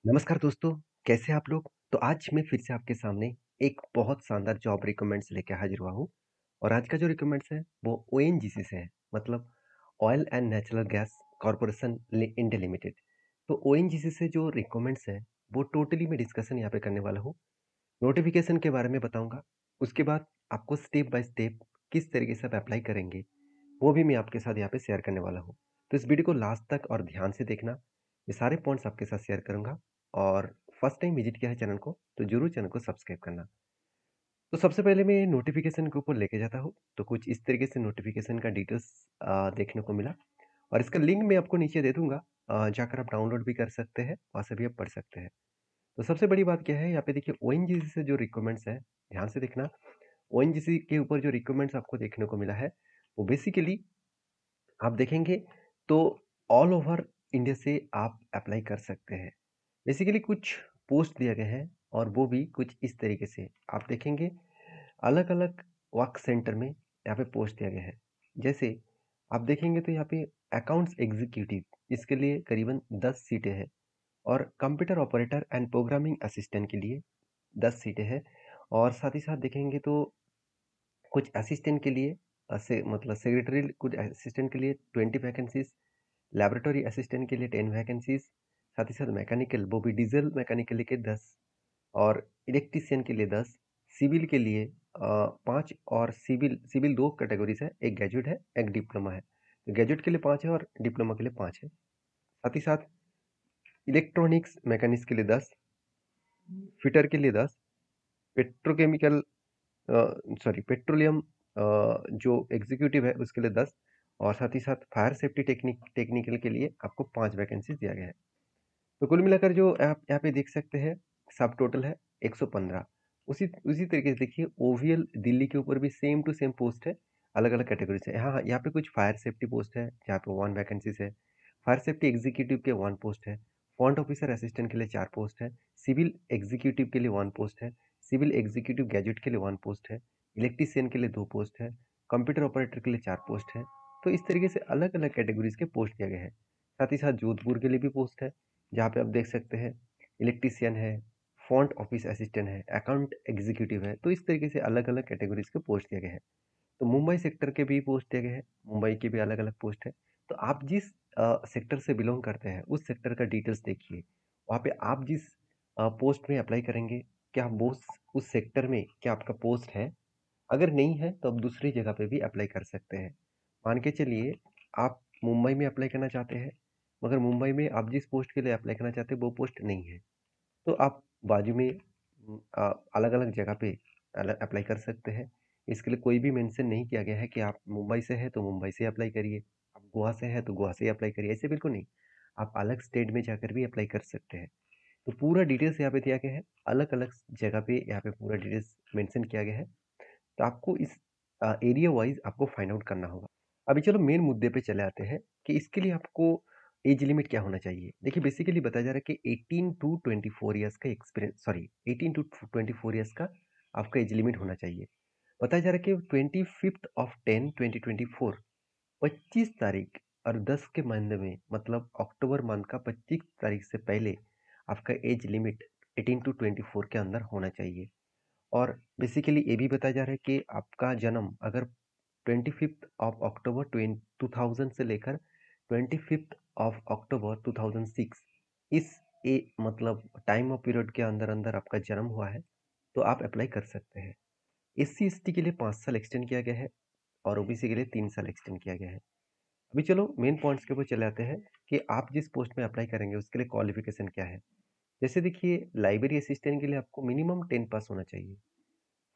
नमस्कार दोस्तों, कैसे हैं आप लोग? तो आज मैं फिर से आपके सामने एक बहुत शानदार जॉब रिक्वायरमेंट्स लेके हाजिर हुआ हूँ और आज का जो रिक्वायरमेंट्स है वो ओएनजीसी से है, मतलब oil and natural gas corporation India limited. तो ओएनजीसी से जो रिक्वायरमेंट्स है वो टोटली मैं डिस्कशन यहाँ पे करने वाला हूँ। नोटिफिकेशन के बारे में बताऊंगा, उसके बाद आपको स्टेप बाय स्टेप किस तरीके से आप अप्लाई करेंगे वो भी मैं आपके साथ यहाँ पे शेयर करने वाला हूँ। तो इस वीडियो को लास्ट तक और ध्यान से देखना। ये सारे पॉइंट्स आपके साथ शेयर करूंगा और फर्स्ट टाइम विजिट किया है चैनल को तो जरूर चैनल को सब्सक्राइब करना। तो सबसे पहले मैं नोटिफिकेशन के ऊपर लेके जाता हूँ। तो कुछ इस तरीके से नोटिफिकेशन का डिटेल्स देखने को मिला और इसका लिंक मैं आपको नीचे दे दूंगा। जाकर आप डाउनलोड भी कर सकते हैं, वहाँ से भी आप पढ़ सकते हैं। तो सबसे बड़ी बात क्या है, यहाँ पे देखिए ओएनजीसी से जो रिक्वायरमेंट्स है, ध्यान से देखना। ओएनजीसी के ऊपर जो रिक्वायरमेंट्स आपको देखने को मिला है वो बेसिकली आप देखेंगे तो ऑल ओवर इंडिया से आप अप्लाई कर सकते हैं। बेसिकली कुछ पोस्ट दिए गए हैं और वो भी कुछ इस तरीके से आप देखेंगे। अलग अलग वर्क सेंटर में यहाँ पे पोस्ट दिया गया है। जैसे आप देखेंगे तो यहाँ पे अकाउंट्स एग्जीक्यूटिव, इसके लिए करीबन 10 सीटें हैं और computer operator and programming assistant के लिए 10 सीटें हैं। और साथ ही साथ देखेंगे तो कुछ असिस्टेंट के लिए से मतलब सेक्रेटरी कुछ असिस्टेंट के लिए 20 वैकेंसीज, लैबोरेटरी असिस्टेंट के लिए 10 वैकेंसीज, साथ ही साथ मैकेनिकल वो भी डीजल मैकेनिकल के 10 और इलेक्ट्रीशियन के लिए 10, सिविल के लिए 5 और सिविल सिविल 2 कैटेगरीज है, एक ग्रेजुएट है एक डिप्लोमा है। तो ग्रेजुएट के लिए 5 है और डिप्लोमा के लिए 5 है। साथ ही साथ इलेक्ट्रॉनिक्स मैकेनिक्स के लिए 10, फिटर के लिए 10, पेट्रोकेमिकल पेट्रोलियम जो एग्जीक्यूटिव है उसके लिए 10 और साथ ही साथ फायर सेफ्टी टेक्निकल के लिए आपको 5 वैकेंसीज दिया गया है। तो कुल मिलाकर जो आप यहाँ पे देख सकते हैं सब टोटल है 115। उसी उसी तरीके से देखिए ओवीएल दिल्ली के ऊपर भी सेम टू सेम पोस्ट है, अलग अलग कैटेगरी से। हाँ हाँ, यहाँ पे कुछ फायर सेफ्टी पोस्ट है जहाँ पे 1 वैकेंसीज है, फायर सेफ्टी एग्जीक्यूटिव के 1 पोस्ट है, फ्रंट ऑफिसर असिस्टेंट के लिए 4 पोस्ट है, सिविल एग्जीक्यूटिव के लिए 1 पोस्ट है, सिविल एग्जीक्यूटिव गैजेट के लिए 1 पोस्ट है, इलेक्ट्रीशियन के लिए 2 पोस्ट है, कंप्यूटर ऑपरेटर के लिए 4 पोस्ट है। तो इस तरीके से अलग अलग कैटेगरीज के पोस्ट दिए गए हैं। साथ ही साथ जोधपुर के लिए भी पोस्ट है जहाँ पे आप देख सकते हैं इलेक्ट्रीशियन है, फ्रंट ऑफिस असिस्टेंट है, अकाउंट एग्जीक्यूटिव है। तो इस तरीके से अलग अलग कैटेगरीज के पोस्ट दिए गए हैं। तो मुंबई सेक्टर के भी पोस्ट दिए गए हैं, मुंबई के भी अलग अलग पोस्ट है। तो आप जिस सेक्टर से बिलोंग करते हैं उस सेक्टर का डिटेल्स देखिए। वहाँ पे आप जिस पोस्ट में अप्लाई करेंगे, क्या वो उस सेक्टर में क्या आपका पोस्ट है? अगर नहीं है तो आप दूसरी जगह पे भी अप्लाई कर सकते हैं। मान के चलिए आप मुंबई में अप्लाई करना चाहते हैं, मगर मुंबई में आप जिस पोस्ट के लिए अप्लाई करना चाहते हैं वो पोस्ट नहीं है, तो आप बाजू में अलग अलग जगह पे अप्लाई कर सकते हैं। इसके लिए कोई भी मेंशन नहीं किया गया है कि आप मुंबई से है तो मुंबई से अप्लाई करिए, आप गोवा से है तो गोवा से अप्लाई करिए, ऐसे बिल्कुल नहीं। आप अलग स्टेट में जाकर भी अप्लाई कर सकते हैं। तो पूरा डिटेल्स यहाँ पे दिया गया है, अलग अलग जगह पे यहाँ पे पूरा डिटेल्स मेंशन किया गया है। तो आपको इस एरिया वाइज आपको फाइंड आउट करना होगा। अभी चलो मेन मुद्दे पे चले आते हैं कि इसके लिए आपको एज लिमिट क्या होना चाहिए। देखिए बेसिकली बताया जा रहा है कि 18 टू 24 ईयर्स का एक्सपीरियंस, सॉरी 18 टू 24 ईयर्स का आपका एज लिमिट होना चाहिए। बताया जा रहा है कि 25 ऑफ 10 2024, 25 तारीख और 10 के महीने में, मतलब अक्टूबर मंथ का 25 तारीख से पहले आपका एज लिमिट 18 टू 24 के अंदर होना चाहिए। और बेसिकली ये भी बताया जा रहा है कि आपका जन्म अगर 25 ऑफ अक्टूबर 2000 से लेकर 25 ऑफ अक्टूबर 2006 इस मतलब टाइम ऑफ पीरियड के अंदर अंदर आपका जन्म हुआ है तो आप अप्लाई कर सकते हैं। SC ST के लिए 5 साल एक्सटेंड किया गया है और OBC के लिए 3 साल एक्सटेंड किया गया है। अभी चलो मेन पॉइंट्स के ऊपर चले आते हैं कि आप जिस पोस्ट में अप्लाई करेंगे उसके लिए क्वालिफिकेशन क्या है। जैसे देखिए लाइब्रेरी असिस्टेंट के लिए आपको मिनिमम 10 पास होना चाहिए,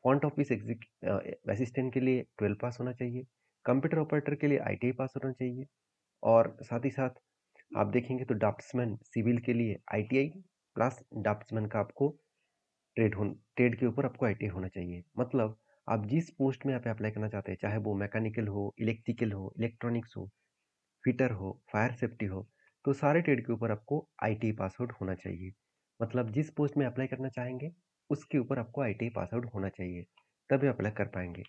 फ्रंट ऑफिस असिस्टेंट के लिए 12 पास होना चाहिए, कंप्यूटर ऑपरेटर के लिए ITI पास होना चाहिए और साथ ही साथ आप देखेंगे तो ड्राफ्ट्समैन सिविल के लिए ITI प्लस ड्राफ्ट्समैन का आपको ट्रेड के ऊपर आपको ITI होना चाहिए। मतलब आप जिस पोस्ट में आप अप्लाई करना चाहते हैं, चाहे वो मैकेनिकल हो, इलेक्ट्रिकल हो, इलेक्ट्रॉनिक्स हो, फिटर हो, फायर सेफ्टी हो, तो सारे ट्रेड के ऊपर आपको ITI पास आउट होना चाहिए। मतलब जिस पोस्ट में अप्लाई करना चाहेंगे उसके ऊपर आपको ITI पास आउट होना चाहिए, तभी अप्लाई कर पाएंगे।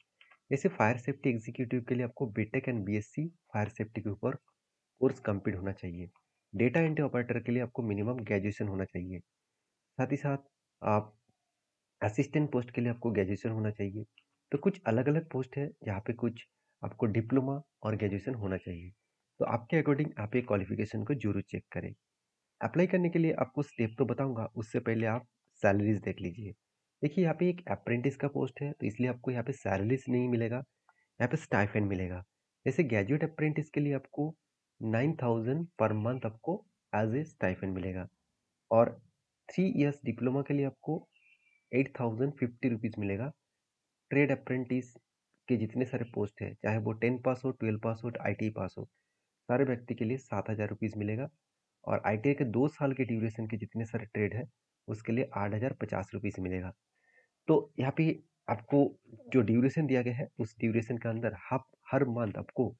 जैसे फायर सेफ्टी एग्जीक्यूटिव के लिए आपको BTech and BSc fire safety के ऊपर कोर्स कंप्लीट होना चाहिए। डेटा एंट्री ऑपरेटर के लिए आपको मिनिमम ग्रेजुएशन होना चाहिए। साथ ही साथ आप असिस्टेंट पोस्ट के लिए आपको ग्रेजुएशन होना चाहिए। तो कुछ अलग-अलग पोस्ट है जहाँ पे कुछ आपको डिप्लोमा और ग्रेजुएशन होना चाहिए। तो आपके अकॉर्डिंग आप ये क्वालिफ़िकेशन को ज़रूर चेक करें। अप्लाई करने के लिए आपको स्टेप तो बताऊँगा, उससे पहले आप सैलरीज़ देख लीजिए। देखिए यहाँ पे एक अप्रेंटिस का पोस्ट है, तो इसलिए आपको यहाँ पे सैलरीज़ नहीं मिलेगा, यहाँ पे स्टाइपेंड मिलेगा। जैसे ग्रेजुएट अप्रेंटिस के लिए आपको 9000 पर मंथ आपको एज़ ए स्टाइपेंड मिलेगा और 3 इयर्स डिप्लोमा के लिए आपको 8050 रुपीज़ मिलेगा। ट्रेड अप्रेंटिस के जितने सारे पोस्ट हैं, चाहे वो 10 पास हो, 12 पास हो, आईटीआई पास हो, सारे व्यक्ति के लिए 7000 रुपीज़ मिलेगा और आईटीआई के 2 साल के ड्यूरेशन के जितने सारे ट्रेड है, उसके लिए 8050 रुपीज़ मिलेगा। तो यहाँ पे आपको जो ड्यूरेशन दिया गया है, उस ड्यूरेशन के अंदर आप हर मंथ आपको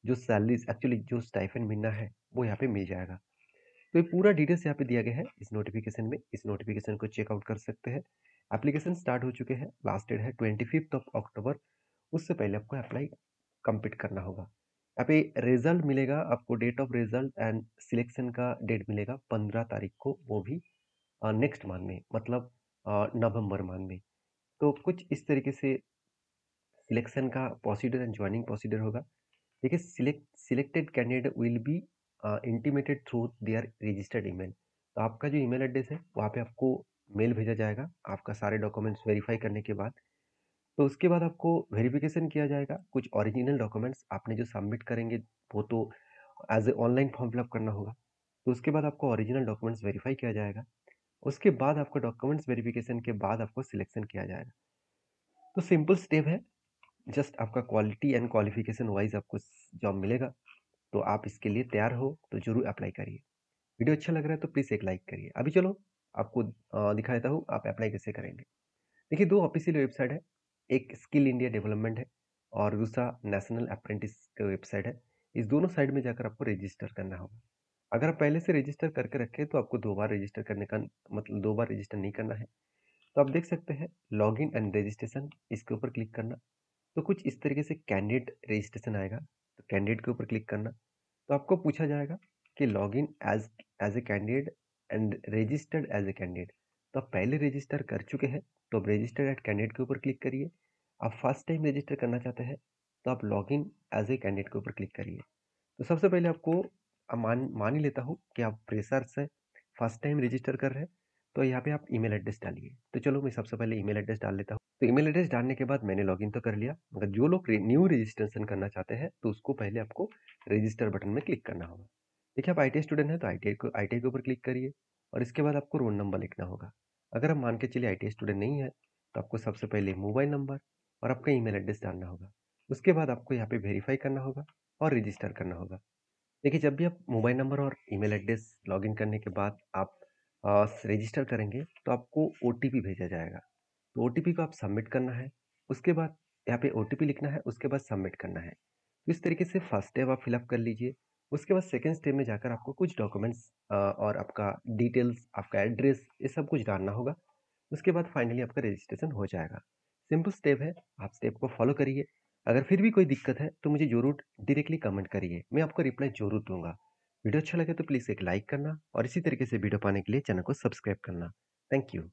जो सैलरीज एक्चुअली जो स्टाइपेंड मिलना है, वो यहाँ पे मिल जाएगा। तो ये पूरा डिटेल्स यहाँ पे दिया गया है इस नोटिफिकेशन में। इस नोटिफिकेशन को चेकआउट कर सकते हैं। एप्लीकेशन स्टार्ट हो चुके हैं, लास्ट डेट है 25 अक्टूबर। उससे पहले आपको अप्लाई कंप्लीट करना होगा। यहाँ पे रिजल्ट मिलेगा आपको, date of result and selection का डेट मिलेगा 15 तारीख को, वो भी नेक्स्ट मंथ में, मतलब नवंबर मंथ में। तो कुछ इस तरीके से सिलेक्शन का प्रोसीजर एंड ज्वाइनिंग प्रोसीजर होगा। देखिए, selected candidate will be intimated through their registered email. तो आपका जो ईमेल एड्रेस है वहाँ पे आपको मेल भेजा जाएगा आपका सारे डॉक्यूमेंट्स वेरीफाई करने के बाद। तो उसके बाद आपको वेरिफिकेशन किया जाएगा। कुछ ओरिजिनल डॉक्यूमेंट्स आपने जो सबमिट करेंगे वो तो as a online form fill up करना होगा। तो उसके बाद आपको ओरिजिनल डॉक्यूमेंट्स वेरीफाई किया जाएगा। उसके बाद आपको डॉक्यूमेंट्स वेरिफिकेशन के बाद आपको सिलेक्शन किया जाएगा। तो सिंपल स्टेप है, जस्ट आपका क्वालिटी एंड क्वालिफिकेशन वाइज आपको जॉब मिलेगा। तो आप इसके लिए तैयार हो तो जरूर अप्लाई करिए। वीडियो अच्छा लग रहा है तो प्लीज़ एक लाइक करिए। अभी चलो आपको दिखा देता हूँ आप अप्लाई कैसे करेंगे। देखिए, दो ऑफिशियल वेबसाइट है, एक स्किल इंडिया डेवलपमेंट है और दूसरा नेशनल अप्रेंटिस का वेबसाइट है। इस दोनों साइट में जाकर आपको रजिस्टर करना होगा। अगर आप पहले से रजिस्टर करके रखें तो आपको दो बार रजिस्टर करने का मतलब दो बार रजिस्टर नहीं करना है। तो आप देख सकते हैं लॉगिन एंड रजिस्ट्रेशन, इसके ऊपर क्लिक करना। तो कुछ इस तरीके से कैंडिडेट रजिस्ट्रेशन आएगा, तो कैंडिडेट के ऊपर क्लिक करना। तो आपको पूछा जाएगा कि login as as a candidate and registered as a candidate. तो आप पहले रजिस्टर कर चुके हैं तो आप रजिस्टर्ड एट कैंडिडेट के ऊपर क्लिक करिए। आप फर्स्ट टाइम रजिस्टर करना चाहते हैं तो आप लॉगिन एज ए कैंडिडेट के ऊपर क्लिक करिए। तो सबसे पहले आपको मान ही लेता हूँ कि आप फ्रेशर्स हैं, फर्स्ट टाइम रजिस्टर कर रहे हैं, तो यहाँ पे आप ईमेल एड्रेस डालिए। तो चलो मैं सबसे पहले ईमेल एड्रेस डाल लेता हूँ। तो ईमेल एड्रेस डालने के बाद मैंने लॉगिन तो कर लिया, मगर जो लोग न्यू रजिस्ट्रेशन करना चाहते हैं तो उसको पहले आपको रजिस्टर बटन में क्लिक करना होगा। देखिए, आप आईटीआई स्टूडेंट हैं तो आईटीआई के ऊपर क्लिक करिए और इसके बाद आपको रोल नंबर लिखना होगा। अगर आप मान के चलिए आईटीआई स्टूडेंट नहीं है तो आपको सबसे पहले मोबाइल नंबर और आपका ईमेल एड्रेस डालना होगा। उसके बाद आपको यहाँ पे वेरीफाई करना होगा और रजिस्टर करना होगा। देखिए, जब भी आप मोबाइल नंबर और ईमेल एड्रेस लॉगिन करने के बाद आप रजिस्टर करेंगे तो आपको ओटीपी भेजा जाएगा। तो ओटीपी को आप सबमिट करना है। उसके बाद यहाँ पे ओटीपी लिखना है, उसके बाद सबमिट करना है। तो इस तरीके से फर्स्ट स्टेप आप फिलअप कर लीजिए। उसके बाद सेकंड स्टेप में जाकर आपको कुछ डॉक्यूमेंट्स और आपका डिटेल्स, आपका एड्रेस, ये सब कुछ डालना होगा। उसके बाद फाइनली आपका रजिस्ट्रेशन हो जाएगा। सिंपल स्टेप है, आप स्टेप को फॉलो करिए। अगर फिर भी कोई दिक्कत है तो मुझे ज़रूर डायरेक्टली कमेंट करिए, मैं आपको रिप्लाई ज़रूर दूंगा। वीडियो अच्छा लगे तो प्लीज़ एक लाइक करना और इसी तरीके से वीडियो पाने के लिए चैनल को सब्सक्राइब करना। Thank you.